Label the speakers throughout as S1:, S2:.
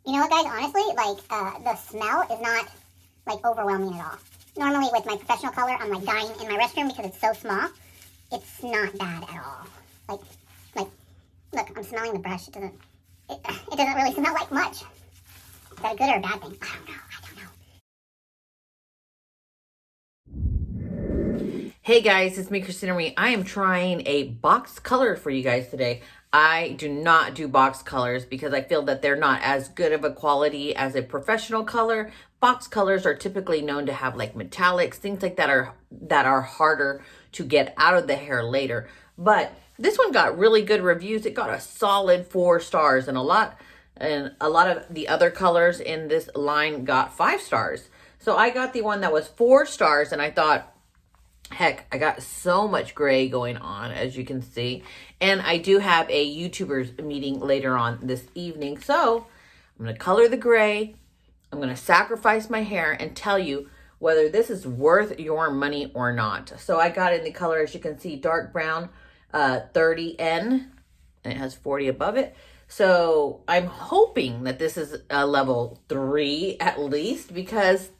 S1: You know what, guys? Honestly, like, the smell is not, like, overwhelming at all. Normally, with my professional color, I'm, like, dying in my restroom because it's so small. It's not bad at all. Like, look, I'm smelling the brush. It doesn't really smell like much. Is that a good or a bad thing? I don't know.
S2: Hey guys, it's me, Christina Marie. I am trying a box color for you guys today. I do not do box colors because I feel that they're not as good of a quality as a professional color. Box colors are typically known to have like metallics, things like that are harder to get out of the hair later. But this one got really good reviews. It got a solid 4 stars, and a lot of the other colors in this line got 5 stars. So I got the one that was 4 stars, and I thought, heck, I got so much gray going on, as you can see. And I do have a YouTubers meeting later on this evening. So I'm going to color the gray. I'm going to sacrifice my hair and tell you whether this is worth your money or not. So I got in the color, as you can see, dark brown, 30N, and it has 40 above it. So I'm hoping that this is a level 3 at least, because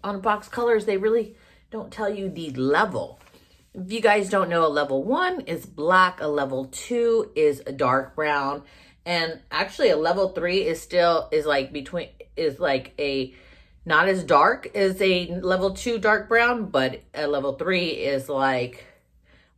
S2: on box colors, they really don't tell you the level. If you guys don't know, a level 1 is black, a level 2 is a dark brown, and actually a level 3 is like a not as dark as a level 2 dark brown, but a level 3 is like,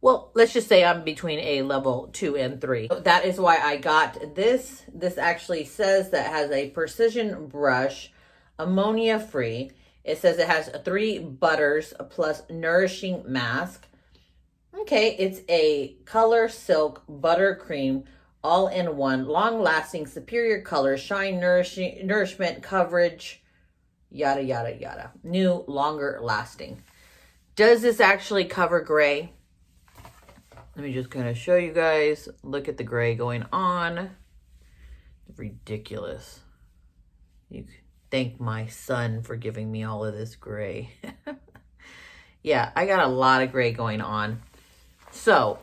S2: well, let's just say I'm between a level 2 and 3. That is why I got this. This actually says that it has a precision brush, ammonia-free. It says it has 3 butters plus nourishing mask. Okay, it's a ColorSilk Buttercream all-in-one, long-lasting, superior color, shine, nourishment, coverage, yada, yada, yada. New, longer lasting. Does this actually cover gray? Let me just kind of show you guys. Look at the gray going on. Ridiculous. You thank my son for giving me all of this gray. Yeah, I got a lot of gray going on. So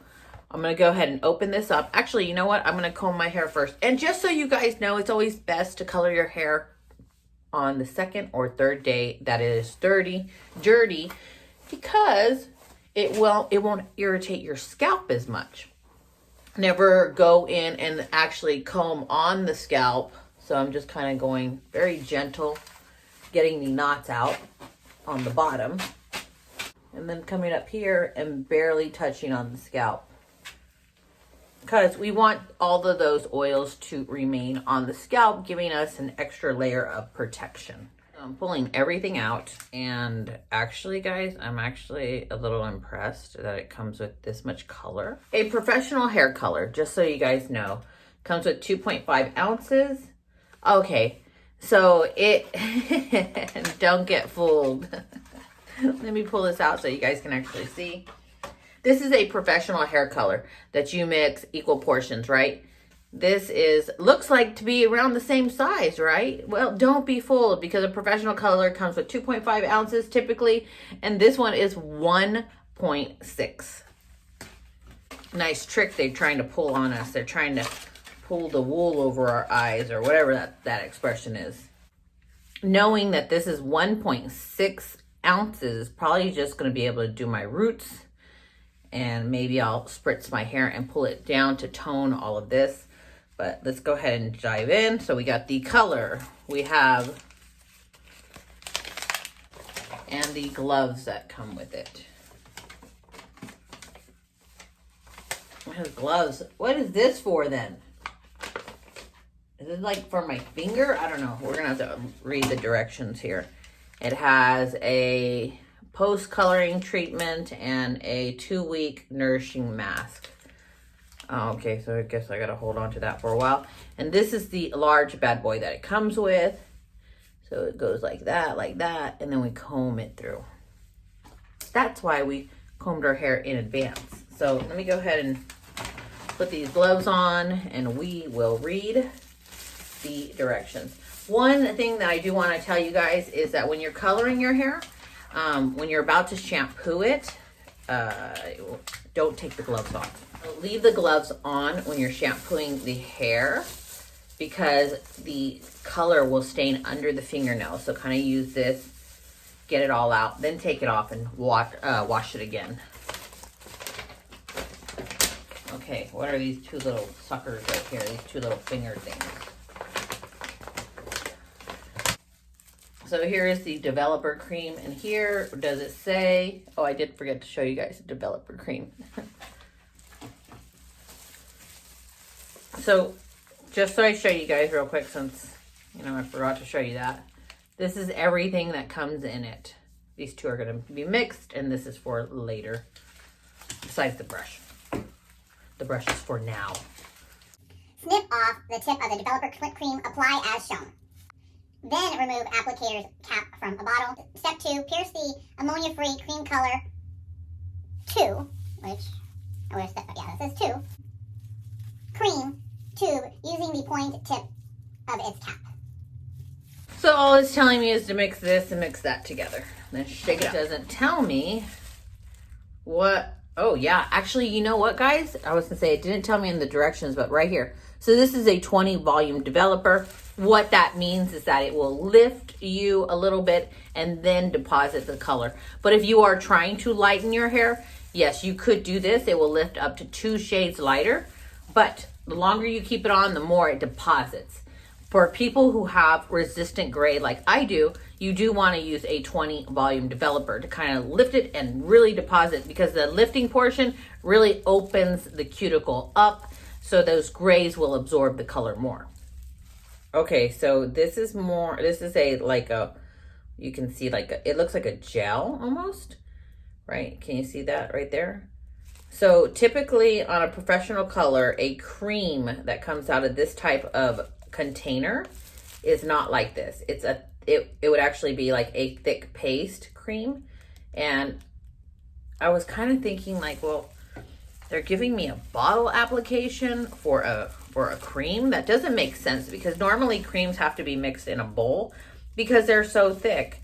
S2: I'm going to go ahead and open this up. Actually, you know what? I'm going to comb my hair first. And just so you guys know, it's always best to color your hair on the 2nd or 3rd day that it is dirty, because it won't irritate your scalp as much. Never go in and actually comb on the scalp. So I'm just kind of going very gentle, getting the knots out on the bottom, and then coming up here and barely touching on the scalp, because we want all of those oils to remain on the scalp, giving us an extra layer of protection. I'm pulling everything out, and actually, guys, I'm actually a little impressed that it comes with this much color. A professional hair color, just so you guys know, comes with 2.5 ounces. Okay, so it, don't get fooled. Let me pull this out so you guys can actually see. This is a professional hair color that you mix equal portions, right? This looks like to be around the same size, right? Well, don't be fooled, because a professional color comes with 2.5 ounces typically, and this one is 1.6. Nice trick they're trying to pull on us. They're trying to pull the wool over our eyes, or whatever that expression is. Knowing that this is 1.6 ounces, probably just going to be able to do my roots, and maybe I'll spritz my hair and pull it down to tone all of this. But let's go ahead and dive in. So we got the color, we have, and the gloves that come with it. What is gloves? What is this for then? Is it like for my finger? I don't know. We're gonna have to read the directions here. It has a post-coloring treatment and a 2-week nourishing mask. Oh, okay, so I guess I gotta hold on to that for a while. And this is the large bad boy that it comes with. So it goes like that, and then we comb it through. That's why we combed our hair in advance. So let me go ahead and put these gloves on, and we will read the directions. One thing that I do want to tell you guys is that when you're coloring your hair, when you're about to shampoo it, don't take the gloves off. Leave the gloves on when you're shampooing the hair, because the color will stain under the fingernail. So kind of use this, get it all out, then take it off and wash it again. Okay, what are these two little suckers right here? These two little finger things. So here is the developer cream, and here does it say, oh, I did forget to show you guys the developer cream. So just so I show you guys real quick, since, you know, I forgot to show you that. This is everything that comes in it. These two are going to be mixed, and this is for later, besides the brush. The brush is for now.
S1: Snip off the tip of the developer cream, apply as shown. Then remove applicator's cap from a bottle. Step 2, pierce the ammonia-free cream color 2, which, where's step, yeah, that says 2, cream tube using the point tip of its cap.
S2: So all it's telling me is to mix this and mix that together. Then shake it. It doesn't tell me what, oh yeah, actually, you know what, guys? I was gonna say it didn't tell me in the directions, but right here. So this is a 20 volume developer. What that means is that it will lift you a little bit and then deposit the color. But if you are trying to lighten your hair, yes, you could do this. It will lift up to 2 shades lighter, but the longer you keep it on, the more it deposits. For people who have resistant gray like I do, you do want to use a 20 volume developer to kind of lift it and really deposit, because the lifting portion really opens the cuticle up, so those grays will absorb the color more. Okay, so this is more, this is a, like a, you can see like a, it looks like a gel almost, right? Can you see that right there? So typically on a professional color, a cream that comes out of this type of container is not like this. It's a, it would actually be like a thick paste cream. And I was kind of thinking like, well, they're giving me a bottle application for a cream. That doesn't make sense, because normally creams have to be mixed in a bowl because they're so thick.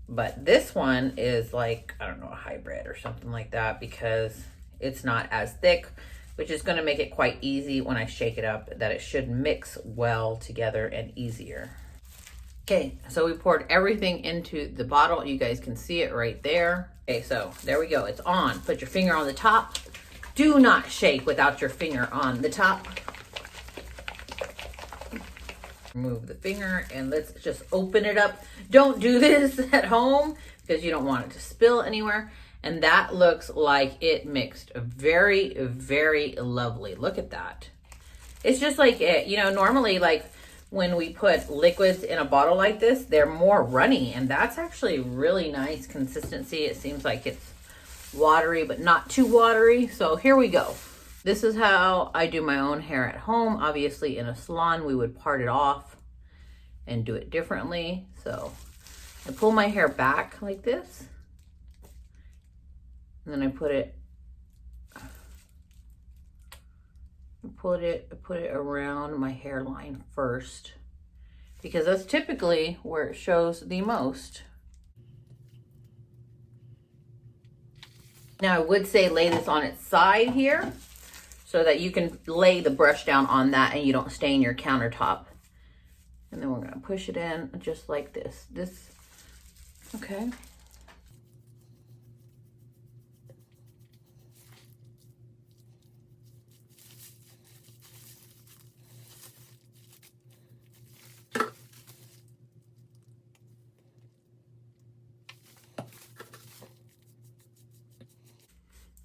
S2: But this one is like, I don't know, a hybrid or something like that, because it's not as thick, which is going to make it quite easy when I shake it up, that it should mix well together and easier. Okay, so we poured everything into the bottle. You guys can see it right there. Okay, so there we go. It's on. Put your finger on the top. Do not shake without your finger on the top. Remove the finger and let's just open it up. Don't do this at home because you don't want it to spill anywhere. And that looks like it mixed very, very lovely. Look at that. It's just like, you know, normally like when we put liquids in a bottle like this, they're more runny, and that's actually really nice consistency. It seems like it's watery, but not too watery. So here we go. This is how I do my own hair at home. Obviously in a salon, we would part it off and do it differently. So I pull my hair back like this. And then I put it around my hairline first, because that's typically where it shows the most. Now I would say lay this on its side here so that you can lay the brush down on that and you don't stain your countertop. And then we're gonna push it in just like this. Okay.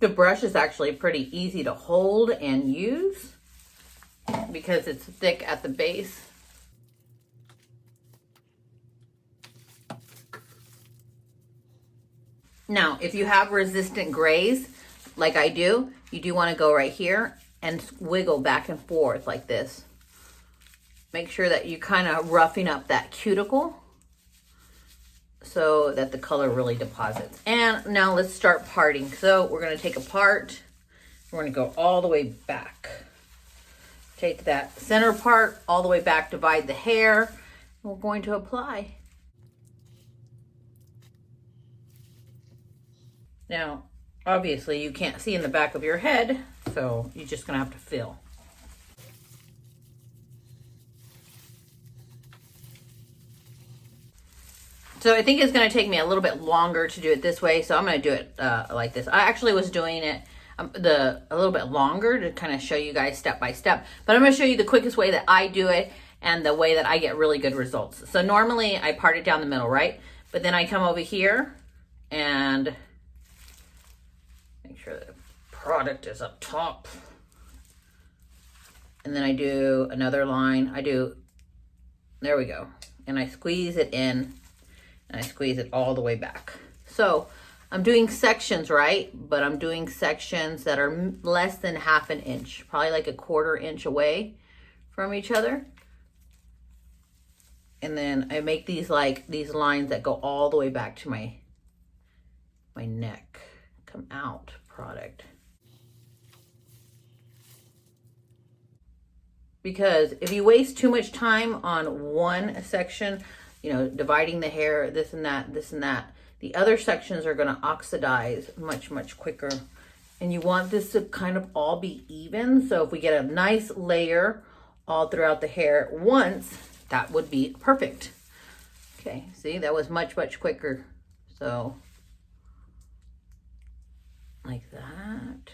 S2: The brush is actually pretty easy to hold and use because it's thick at the base. Now, if you have resistant grays, like I do, you do want to go right here and wiggle back and forth like this. Make sure that you kind of roughing up that cuticle so that the color really deposits. And now let's start parting. So we're going to take a part. We're going to go all the way back. Take that center part all the way back, divide the hair. We're going to apply. Now, obviously you can't see in the back of your head, so you're just going to have to fill. So I think it's going to take me a little bit longer to do it this way. So I'm going to do it like this. I actually was doing it a little bit longer to kind of show you guys step by step. But I'm going to show you the quickest way that I do it and the way that I get really good results. So normally I part it down the middle, right? But then I come over here and make sure the product is up top. And then I do another line. There we go. And I squeeze it in. And I squeeze it all the way back. So I'm doing sections, right? But I'm doing sections that are less than half an inch, probably like a 1/4 inch away from each other. And then I make these lines that go all the way back to my neck. Come out product. Because if you waste too much time on one section, you know, dividing the hair, this and that, the other sections are going to oxidize much, much quicker. And you want this to kind of all be even. So if we get a nice layer all throughout the hair at once, that would be perfect. Okay, see, that was much, much quicker. So, like that.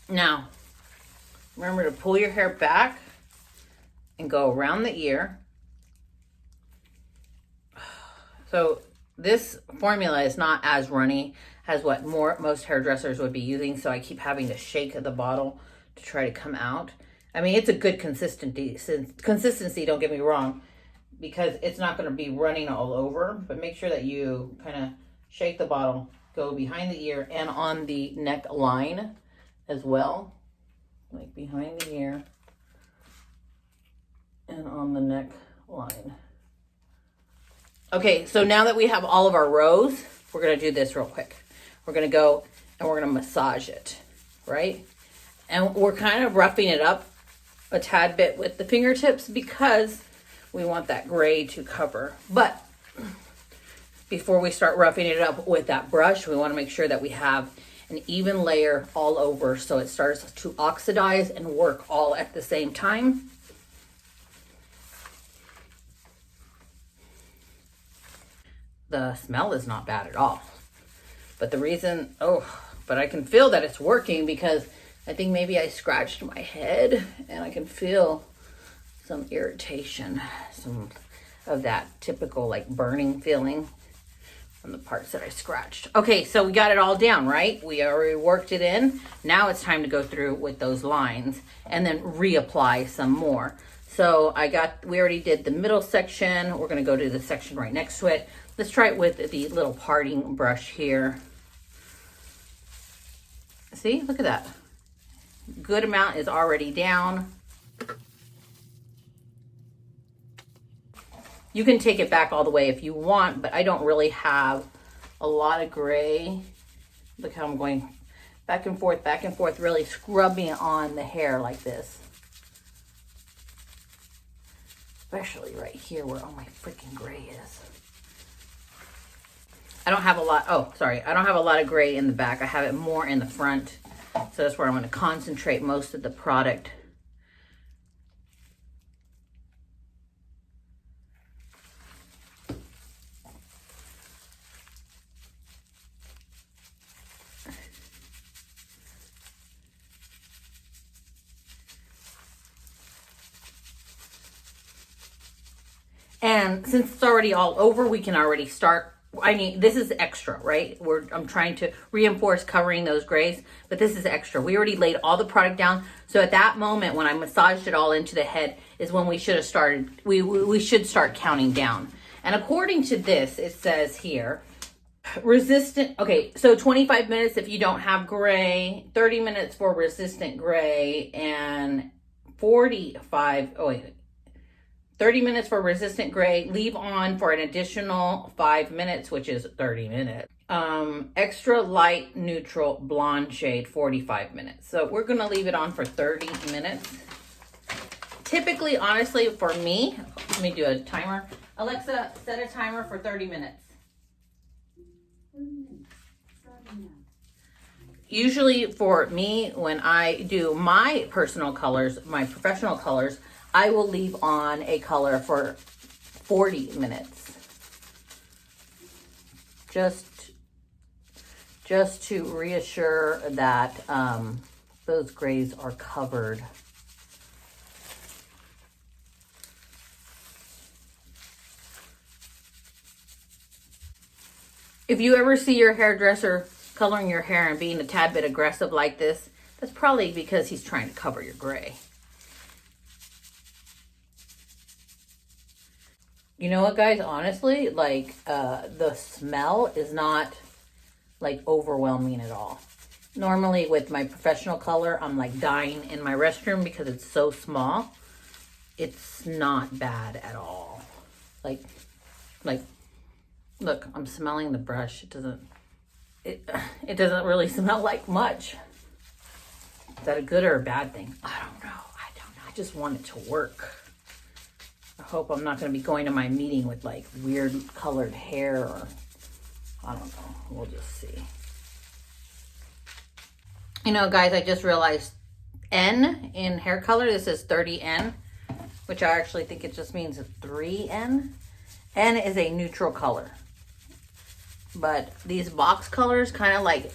S2: Now, remember to pull your hair back and go around the ear. So this formula is not as runny as what most hairdressers would be using. So I keep having to shake the bottle to try to come out. I mean, it's a good consistency, don't get me wrong, because it's not going to be running all over. But make sure that you kind of shake the bottle, go behind the ear and on the neckline as well, like behind the ear and on the neckline. Okay, so now that we have all of our rows, we're gonna do this real quick. We're gonna go and we're gonna massage it, right? And we're kind of roughing it up a tad bit with the fingertips because we want that gray to cover. But before we start roughing it up with that brush, we wanna make sure that we have an even layer all over so it starts to oxidize and work all at the same time. The smell is not bad at all. But the reason, but I can feel that it's working because I think maybe I scratched my head and I can feel some irritation, some of that typical like burning feeling from the parts that I scratched. Okay, so we got it all down, right? We already worked it in. Now it's time to go through with those lines and then reapply some more. So we already did the middle section. We're gonna go to the section right next to it. Let's try it with the little parting brush here. See, look at that. Good amount is already down. You can take it back all the way if you want, but I don't really have a lot of gray. Look how I'm going back and forth, really scrubbing on the hair like this. Especially right here where all my freaking gray is. I don't have a lot, I don't have a lot of gray in the back. I have it more in the front. So that's where I'm gonna concentrate most of the product. And since it's already all over, we can already start. I mean, this is extra, right? I'm trying to reinforce covering those grays, but this is extra. We already laid all the product down. So at that moment, when I massaged it all into the head is when we should have started, we should start counting down. And according to this, it says here, resistant, okay, so 25 minutes if you don't have gray, 30 minutes for resistant gray, and 30 minutes for resistant gray. Leave on for an additional 5 minutes, which is 30 minutes. Extra light neutral blonde shade, 45 minutes. So we're gonna leave it on for 30 minutes. Typically, honestly, for me, let me do a timer. Alexa, set a timer for 30 minutes. Usually for me, when I do my personal colors, my professional colors, I will leave on a color for 40 minutes. Just to reassure that those grays are covered. If you ever see your hairdresser coloring your hair and being a tad bit aggressive like this, that's probably because he's trying to cover your gray. You know what, guys? Honestly, like, the smell is not, like, overwhelming at all. Normally, with my professional color, I'm, like, dying in my restroom because it's so small. It's not bad at all. Like, look, I'm smelling the brush. It doesn't really smell like much. Is that a good or a bad thing? I don't know. I just want it to work. I hope I'm not going to be going to my meeting with like weird colored hair, or I don't know. We'll just see. You know, guys, I just realized N in hair color, this is 30N, which I actually think it just means 3N. N is a neutral color. But these box colors kind of like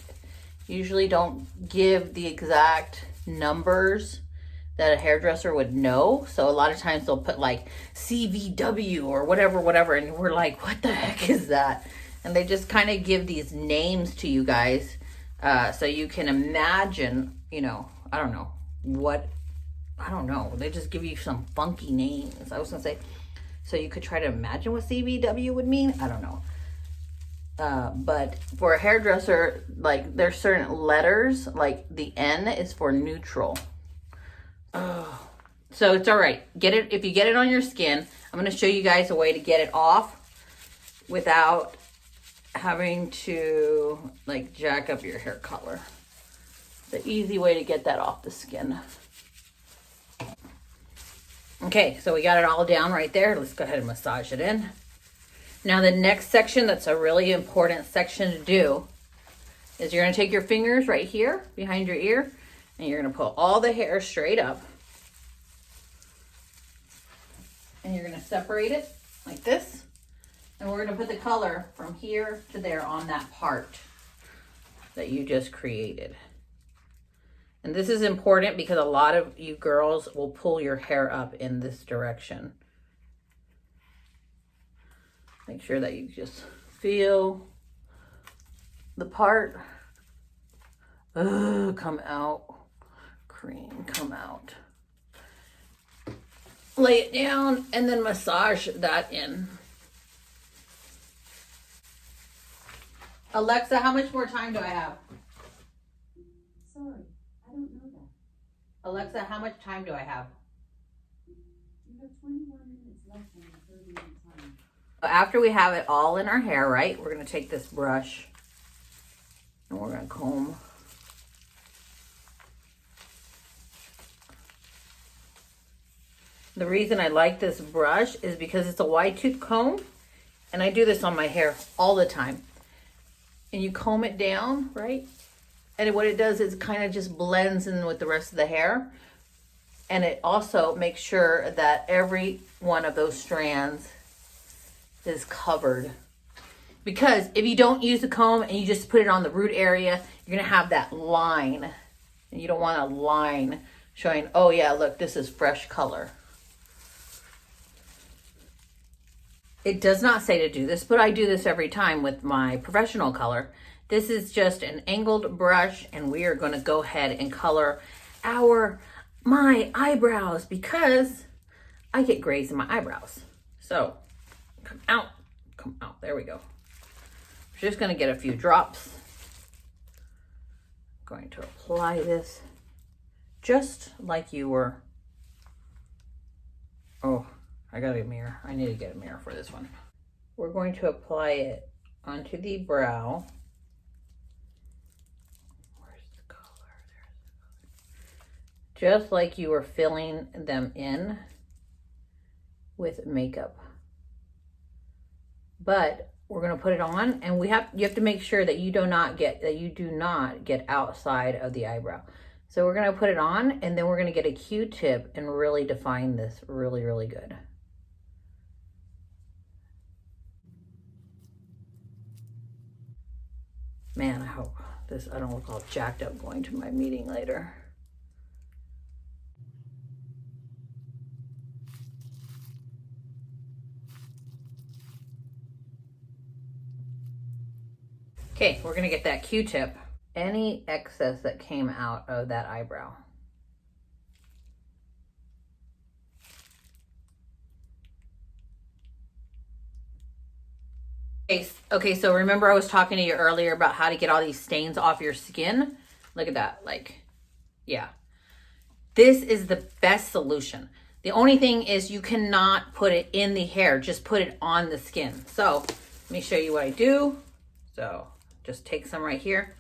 S2: usually don't give the exact numbers that a hairdresser would know. So a lot of times they'll put like CVW or whatever, and we're like, what the heck is that? And they just kind of give these names to you guys so you can imagine, you know, I don't know. They just give you some funky names. I was gonna say, so you could try to imagine what CVW would mean. I don't know. But for a hairdresser, like there's certain letters, like the N is for neutral. Oh, so it's all right. Get it if you get it on your skin. I'm going to show you guys a way to get it off without having to like jack up your hair color. The easy way to get that off the skin. Okay, so we got it all down right there. Let's go ahead and massage it in. Now the next section, that's a really important section to do, is you're going to take your fingers right here behind your ear and you're going to pull all the hair straight up. And you're going to separate it like this. And we're going to put the color from here to there on that part that you just created. And this is important because a lot of you girls will pull your hair up in this direction. Make sure that you just feel the part. Come out. Cream, come out. Lay it down and then massage that in. Alexa, how much more time do I have?
S3: Sorry, I don't know that.
S2: Alexa, how much time do I have?
S3: You have 21 minutes left on the 30-minute time.
S2: After we have it all in our hair, right, we're going to take this brush and we're going to comb. The reason I like this brush is because it's a wide tooth comb, and I do this on my hair all the time. And you comb it down, right? And what it does is kind of just blends in with the rest of the hair. And it also makes sure that every one of those strands is covered. Because if you don't use the comb and you just put it on the root area, you're going to have that line. And you don't want a line showing, oh yeah, look, this is fresh color. It does not say to do this, but I do this every time with my professional color. This is just an angled brush, and we are going to go ahead and color my eyebrows because I get grays in my eyebrows. So come out. There we go. We're just going to get a few drops. I'm going to apply this just like you were. Oh, I got a mirror. I need to get a mirror for this one. We're going to apply it onto the brow. Where's the color? There's the color. Just like you were filling them in with makeup. But we're gonna put it on, and you have to make sure that you do not get outside of the eyebrow. So we're gonna put it on, and then we're gonna get a Q-tip and really define this really, really good. Man, I hope I don't look all jacked up going to my meeting later. Okay, we're gonna get that Q-tip. Any excess that came out of that eyebrow. Okay, so remember I was talking to you earlier about how to get all these stains off your skin? Look at that, like, yeah. This is the best solution. The only thing is you cannot put it in the hair, just put it on the skin. So let me show you what I do. So just take some right here.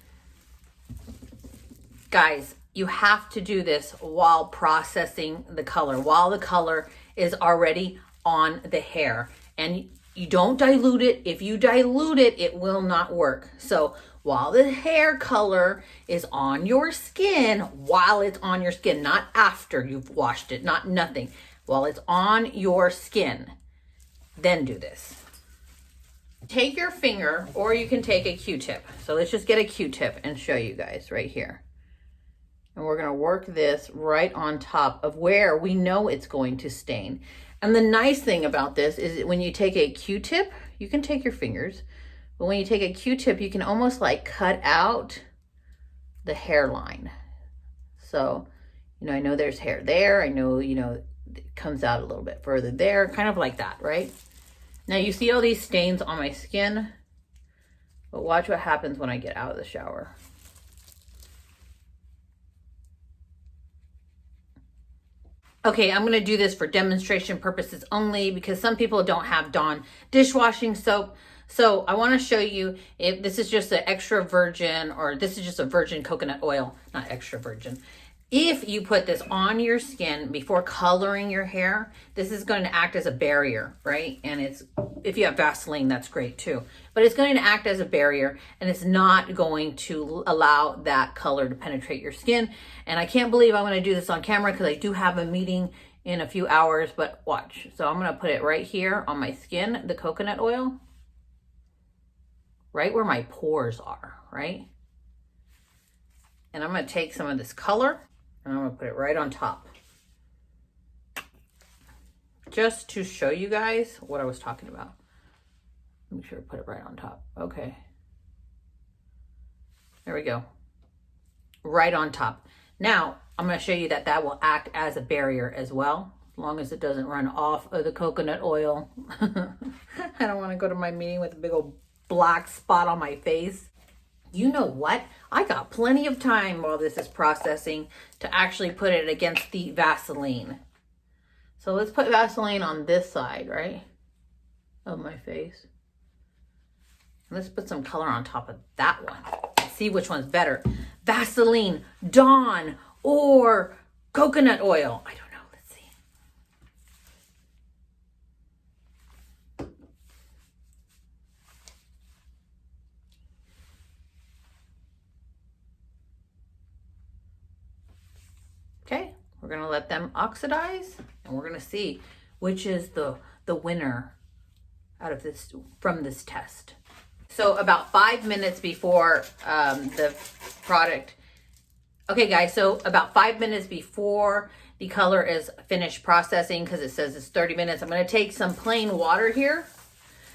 S2: Guys, you have to do this while processing the color, while the color is already on the hair. And you don't dilute it. If you dilute it, it will not work. So while the hair color is on your skin, while it's on your skin, not after you've washed it, not nothing. While it's on your skin, then do this. Take your finger, or you can take a Q-tip. So let's just get a Q-tip and show you guys right here. And we're gonna work this right on top of where we know it's going to stain. And the nice thing about this is that when you take a Q-tip, you can take your fingers, but when you take a Q-tip, you can almost like cut out the hairline. So, I know there's hair there. I know, it comes out a little bit further there, kind of like that, right? Now you see all these stains on my skin, but watch what happens when I get out of the shower. Okay, I'm gonna do this for demonstration purposes only because some people don't have Dawn dishwashing soap. So I wanna show you if this is just an extra virgin, or this is just a virgin coconut oil, not extra virgin. If you put this on your skin before coloring your hair, this is going to act as a barrier, right? And if you have Vaseline, that's great too. But it's going to act as a barrier, and it's not going to allow that color to penetrate your skin. And I can't believe I'm going to do this on camera because I do have a meeting in a few hours, but watch. So I'm going to put it right here on my skin, the coconut oil, right where my pores are, right? And I'm going to take some of this color, and I'm gonna put it right on top. Just to show you guys what I was talking about. Make sure to put it right on top. Okay. There we go. Right on top. Now, I'm gonna show you that will act as a barrier as well, as long as it doesn't run off of the coconut oil. I don't wanna go to my meeting with a big old black spot on my face. You know what? I got plenty of time while this is processing to actually put it against the Vaseline. So let's put Vaseline on this side, right, of my face. Let's put some color on top of that one. Let's see which one's better. Vaseline, Dawn, or coconut oil. I don't know. Let's see. Okay, we're gonna let them oxidize, and we're gonna see which is the winner out of this, from this test. So about 5 minutes before the product, okay guys, so about 5 minutes before the color is finished processing, because it says it's 30 minutes, I'm gonna take some plain water here,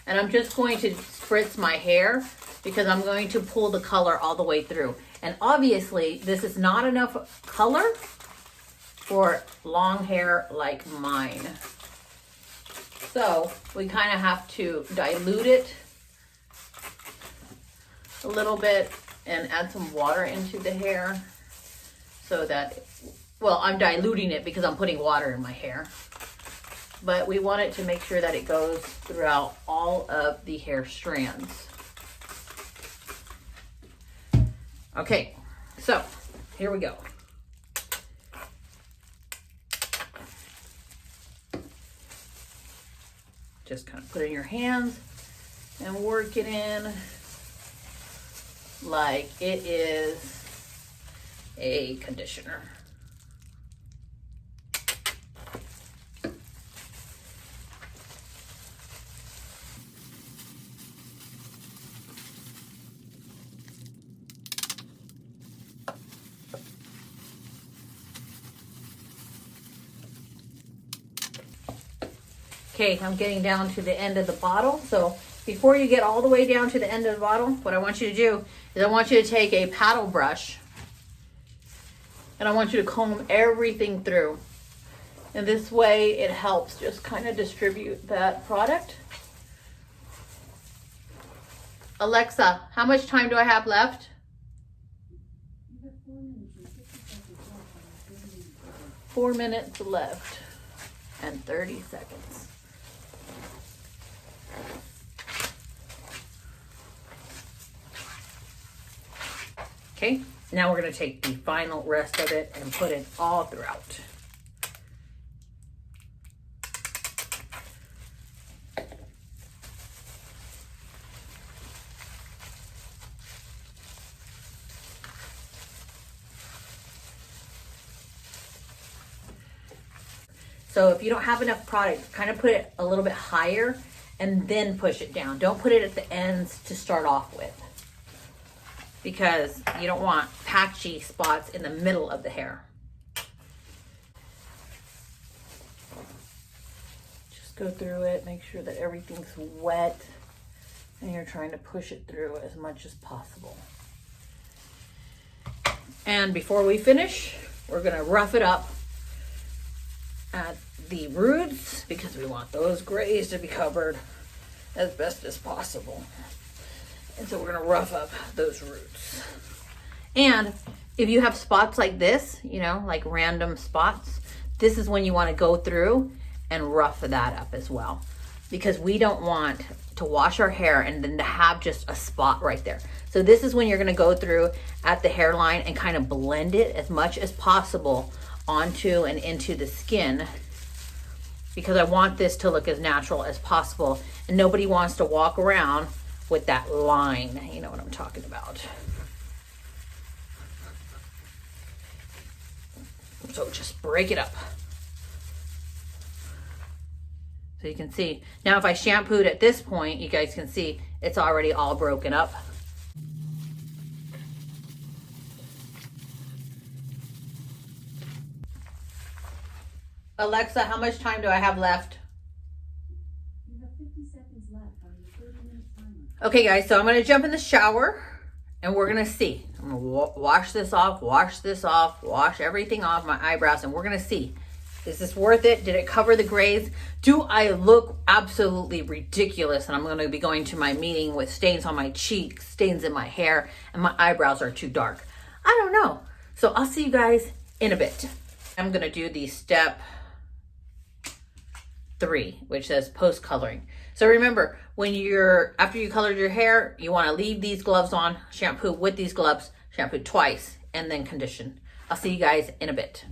S2: and I'm just going to spritz my hair because I'm going to pull the color all the way through. And obviously this is not enough color for long hair like mine. So we kind of have to dilute it a little bit and add some water into the hair so that, well, I'm diluting it because I'm putting water in my hair. But we want it to make sure that it goes throughout all of the hair strands. Okay, so here we go. Just kind of put it in your hands and work it in like it is a conditioner. Okay, I'm getting down to the end of the bottle. So before you get all the way down to the end of the bottle, what I want you to do is I want you to take a paddle brush and I want you to comb everything through. And this way it helps just kind of distribute that product. Alexa, how much time do I have left?
S3: You have 4 minutes and 50 seconds left on your 30-minute timer.
S2: 4 minutes left and 30 seconds. Okay, now we're going to take the final rest of it and put it all throughout. So if you don't have enough product, kind of put it a little bit higher and then push it down. Don't put it at the ends to start off with, because you don't want patchy spots in the middle of the hair. Just go through it, make sure that everything's wet, and you're trying to push it through as much as possible. And before we finish, we're gonna rough it up at the roots because we want those grays to be covered as best as possible. And so we're gonna rough up those roots. And if you have spots like this, you know, like random spots, this is when you wanna go through and rough that up as well. Because we don't want to wash our hair and then to have just a spot right there. So this is when you're gonna go through at the hairline and kind of blend it as much as possible onto and into the skin, because I want this to look as natural as possible. And nobody wants to walk around with that line. You know what I'm talking about. So just break it up. So you can see. Now if I shampooed at this point, you guys can see it's already all broken up. Alexa, how much time do I have left?
S3: You have 50 seconds left on your 30-minute timer.
S2: Okay guys, so I'm gonna jump in the shower and we're gonna see. I'm gonna wash this off, wash everything off my eyebrows, and we're gonna see, is this worth it? Did it cover the grays? Do I look absolutely ridiculous? And I'm gonna be going to my meeting with stains on my cheeks, stains in my hair, and my eyebrows are too dark. I don't know. So I'll see you guys in a bit. I'm gonna do the step 3, which says post coloring. So remember, when after you colored your hair, you want to leave these gloves on, shampoo with these gloves, shampoo twice, and then condition. I'll see you guys in a bit.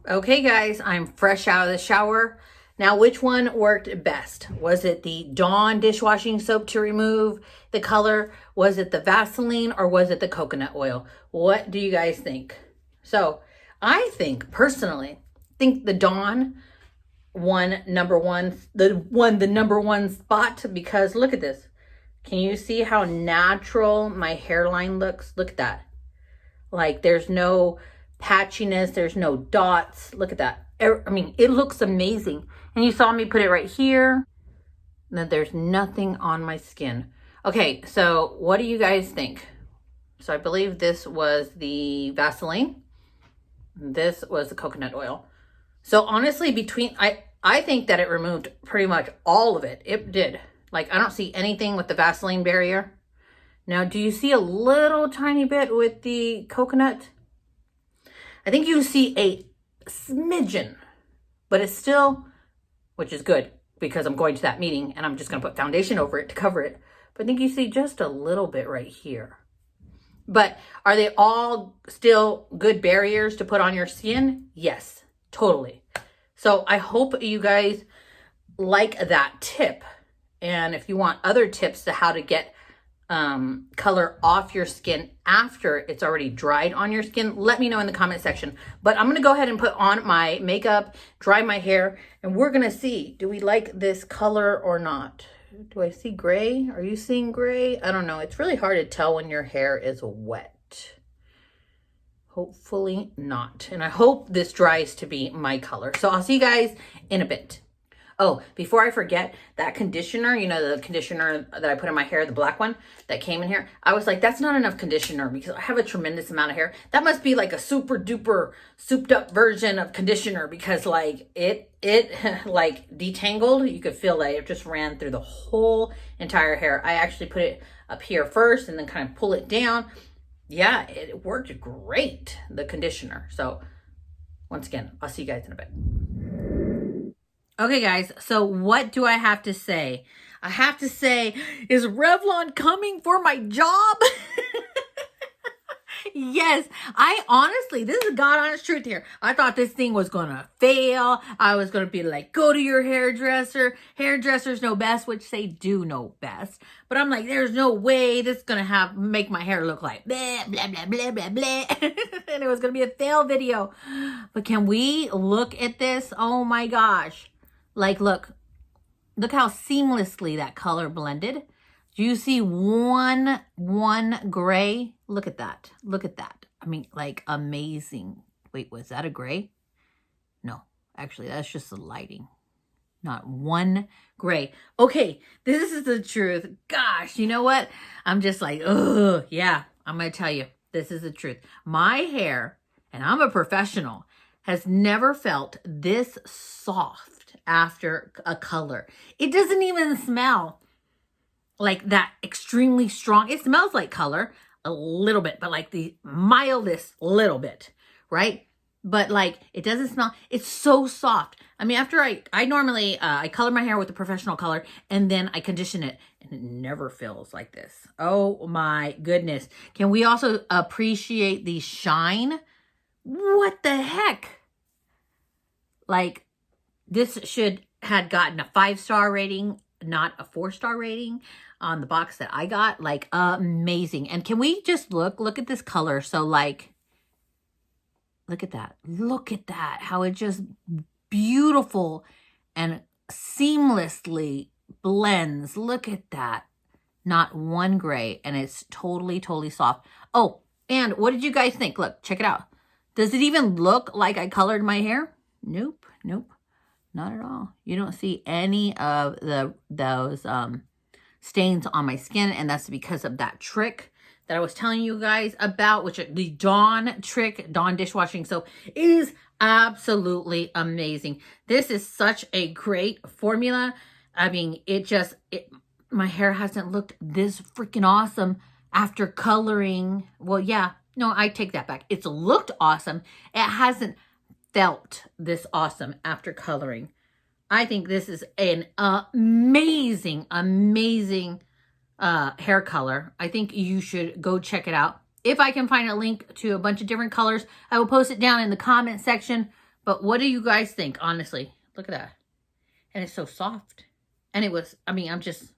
S2: Okay guys, I'm fresh out of the shower. Now, which one worked best? Was it the Dawn dishwashing soap to remove the color? Was it the Vaseline, or was it the coconut oil? What do you guys think? So I think, personally, the Dawn won number one spot, because look at this. Can you see how natural my hairline looks? Look at that. Like, there's no patchiness, there's no dots. Look at that. I mean, it looks amazing. And you saw me put it right here. And then there's nothing on my skin. Okay, so what do you guys think? So I believe this was the Vaseline. This was the coconut oil. So honestly, I think that it removed pretty much all of it. It did. Like, I don't see anything with the Vaseline barrier. Now, do you see a little tiny bit with the coconut? I think you see a smidgen, but it's still, which is good because I'm going to that meeting and I'm just going to put foundation over it to cover it. But I think you see just a little bit right here. But are they all still good barriers to put on your skin? Yes, totally. So I hope you guys like that tip. And if you want other tips to how to get color off your skin after it's already dried on your skin, let me know in the comment section. But I'm going to go ahead and put on my makeup, dry my hair, and we're going to see, do we like this color or not? Do I see gray? Are you seeing gray? I don't know. It's really hard to tell when your hair is wet. Hopefully not. And I hope this dries to be my color. So I'll see you guys in a bit. Oh, before I forget, that conditioner, you know, the conditioner that I put in my hair, the black one that came in here, I was like, that's not enough conditioner because I have a tremendous amount of hair. That must be like a super duper souped up version of conditioner because like it like detangled. You could feel that it just ran through the whole entire hair. I actually put it up here first and then kind of pull it down. Yeah, it worked great, the conditioner. So once again, I'll see you guys in a bit. Okay, guys, so what do I have to say? I have to say, is Revlon coming for my job? Yes, I honestly, this is God honest truth here. I thought this thing was going to fail. I was going to be like, go to your hairdresser. Hairdressers know best, which they do know best. But I'm like, there's no way this is going to make my hair look like blah, blah, blah, blah, blah, blah. And it was going to be a fail video. But can we look at this? Oh my gosh. Like, look how seamlessly that color blended. Do you see one gray? Look at that. Look at that. I mean, like, amazing. Wait, was that a gray? No, actually, that's just the lighting. Not one gray. Okay, this is the truth. Gosh, you know what? I'm just like, ugh, yeah, I'm going to tell you, this is the truth. My hair, and I'm a professional, has never felt this soft after a color. It doesn't even smell like that extremely strong. It smells like color a little bit, but like the mildest little bit, right? But like, it doesn't smell, it's so soft. I mean, after I normally, I color my hair with a professional color and then I condition it and it never feels like this. Oh my goodness. Can we also appreciate the shine? What the heck? Like, this had gotten a 5-star rating, not a 4-star rating on the box that I got. Like, amazing. And can we just look at this color? So like, look at that. Look at that. How it just beautiful and seamlessly blends. Look at that. Not one gray. And it's totally, totally soft. Oh, and what did you guys think? Look, check it out. Does it even look like I colored my hair? Nope. Nope. Not at all. You don't see any of those stains on my skin, and that's because of that trick that I was telling you guys about, which the Dawn trick, Dawn dishwashing soap, is absolutely amazing. This is such a great formula. I mean, my hair hasn't looked this freaking awesome after coloring. Well, yeah, no, I take that back. It's looked awesome. It hasn't felt this awesome after coloring. I think this is an amazing, amazing hair color. I think you should go check it out. If I can find a link to a bunch of different colors, I will post it down in the comment section. But what do you guys think? Honestly, look at that. And it's so soft. And it was, I mean, I'm just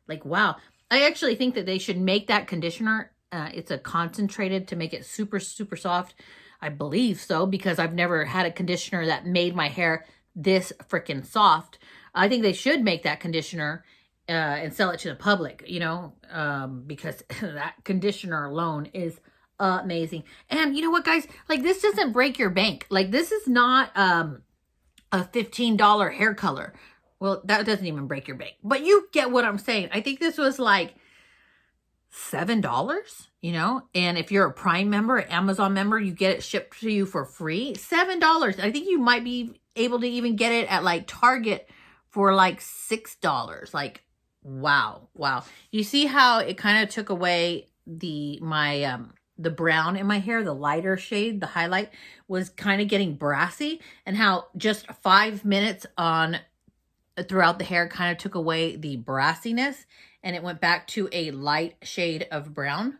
S2: like, wow. I actually think that they should make that conditioner. It's a concentrated to make it super, super soft. I believe so, because I've never had a conditioner that made my hair this freaking soft. I think they should make that conditioner and sell it to the public, you know, because that conditioner alone is amazing. And you know what, guys? Like, this doesn't break your bank. Like, this is not a $15 hair color. Well, that doesn't even break your bank. But you get what I'm saying. I think this was like $7, you know, and if you're a Prime member, Amazon member, you get it shipped to you for free. $7. I think you might be able to even get it at like Target for like $6. Like, wow. You see how it kind of took away the brown in my hair, the lighter shade, the highlight was kind of getting brassy, and how just 5 minutes throughout the hair kind of took away the brassiness, and it went back to a light shade of brown.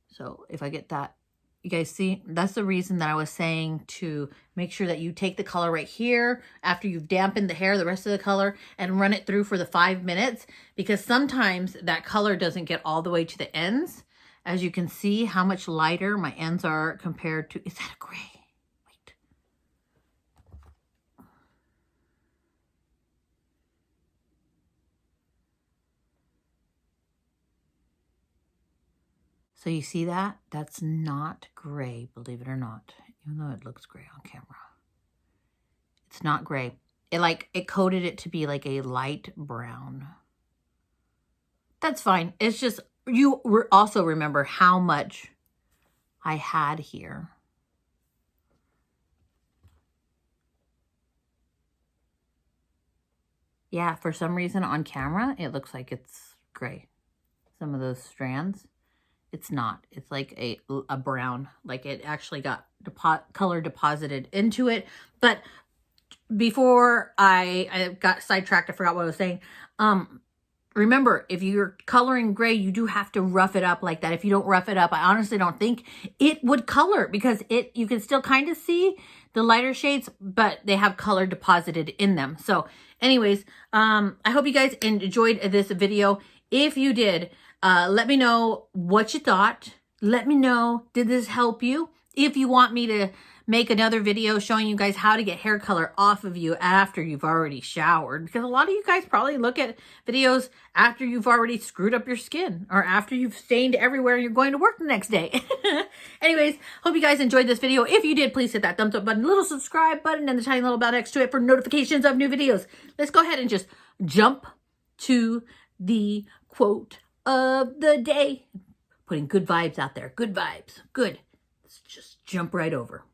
S2: So if I get that You guys see? That's the reason that I was saying to make sure that you take the color right here after you've dampened the hair, the rest of the color, and run it through for the 5 minutes, because sometimes that color doesn't get all the way to the ends. As you can see how much lighter my ends are compared to, is that a gray? Wait. So you see that? That's not gray, believe it or not, even though it looks gray on camera. It's not gray. It coated it to be like a light brown. That's fine. It's just, you also remember how much I had here. Yeah, for some reason on camera, it looks like it's gray. Some of those strands. It's not. It's like a brown. Like it actually got color deposited into it. But before I got sidetracked, I forgot what I was saying. Remember, if you're coloring gray, you do have to rough it up like that. If you don't rough it up, I honestly don't think it would color, because you can still kind of see the lighter shades, but they have color deposited in them. So anyways, I hope you guys enjoyed this video. If you did, let me know what you thought. Let me know, did this help you? If you want me to make another video showing you guys how to get hair color off of you after you've already showered, because a lot of you guys probably look at videos after you've already screwed up your skin or after you've stained everywhere and you're going to work the next day. Anyways, hope you guys enjoyed this video. If you did, please hit that thumbs up button, little subscribe button, and the tiny little bell next to it for notifications of new videos. Let's go ahead and just jump to the quote of the day. Putting good vibes out there. Good vibes. Good. Let's just jump right over.